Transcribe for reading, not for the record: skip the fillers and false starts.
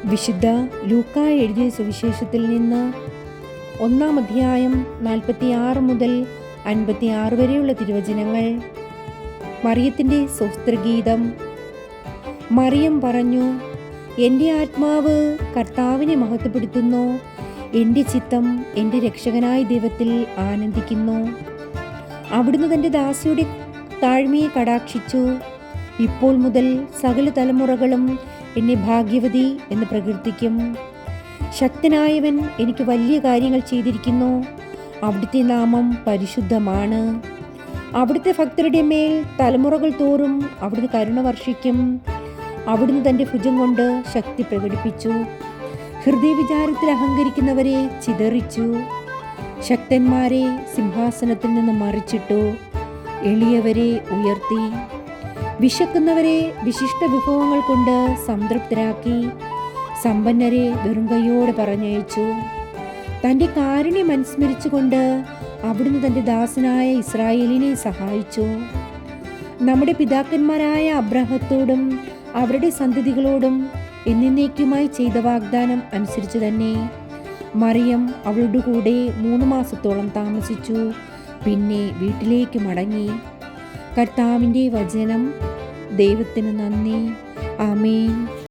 വിശുദ്ധ ലൂക്കാ എഴുതിയ സുവിശേഷത്തിൽ നിന്ന് 1-ാം അധ്യായം 46 മുതൽ 56 വരെയുള്ള തിരുവചനങ്ങൾ. മറിയത്തിൻ്റെ സ്തോത്രഗീതം. മറിയം പറഞ്ഞു, എൻ്റെ ആത്മാവ് കർത്താവിനെ മഹത്വപ്പെടുത്തുന്നു, എൻ്റെ ചിത്തം എൻ്റെ രക്ഷകനായ ദൈവത്തിൽ ആനന്ദിക്കുന്നു. അവിടുന്ന് തൻ്റെ ദാസിയുടെ താഴ്മയെ കടാക്ഷിച്ചു. ഇപ്പോൾ മുതൽ സകല തലമുറകളും എന്നെ ഭാഗ്യവതി എന്ന് പ്രകീർത്തിക്കും. ശക്തനായവൻ എനിക്ക് വലിയ കാര്യങ്ങൾ ചെയ്തിരിക്കുന്നു. അവിടുത്തെ നാമം പരിശുദ്ധമാണ്. അവിടുത്തെ ഭക്തരുടെ മേൽ തലമുറകൾ തോറും അവിടുന്ന് കരുണ വർഷിക്കും. അവിടുന്ന് തൻ്റെ ഭുജം കൊണ്ട് ശക്തി പ്രകടിപ്പിച്ചു. ഹൃദയവിചാരത്തിൽ അഹങ്കരിക്കുന്നവരെ ചിതറിച്ചു. ശക്തന്മാരെ സിംഹാസനത്തിൽ നിന്ന് മറിച്ചിട്ടു. എളിയവരെ ഉയർത്തി. വിശക്കുന്നവരെ വിശിഷ്ട വിഭവങ്ങൾ കൊണ്ട് സംതൃപ്തരാക്കി. സമ്പന്നരെ വെറും കൈയോടെ പറഞ്ഞയച്ചു. തൻ്റെ കാരുണ്യം അനുസ്മരിച്ചുകൊണ്ട് അവിടുന്ന് തൻ്റെ ദാസനായ ഇസ്രായേലിനെ സഹായിച്ചു. നമ്മുടെ പിതാക്കന്മാരായ അബ്രാഹത്തോടും അവരുടെ സന്തതികളോടും എന്നേക്കുമായി ചെയ്ത വാഗ്ദാനം അനുസരിച്ച് തന്നെ മറിയം അവളുടെ കൂടെ 3 മാസത്തോളം താമസിച്ചു. പിന്നെ വീട്ടിലേക്ക് മടങ്ങി. കർത്താവിൻ്റെ വചനം. ദൈവത്തിന് നന്ദി. ആമേൻ.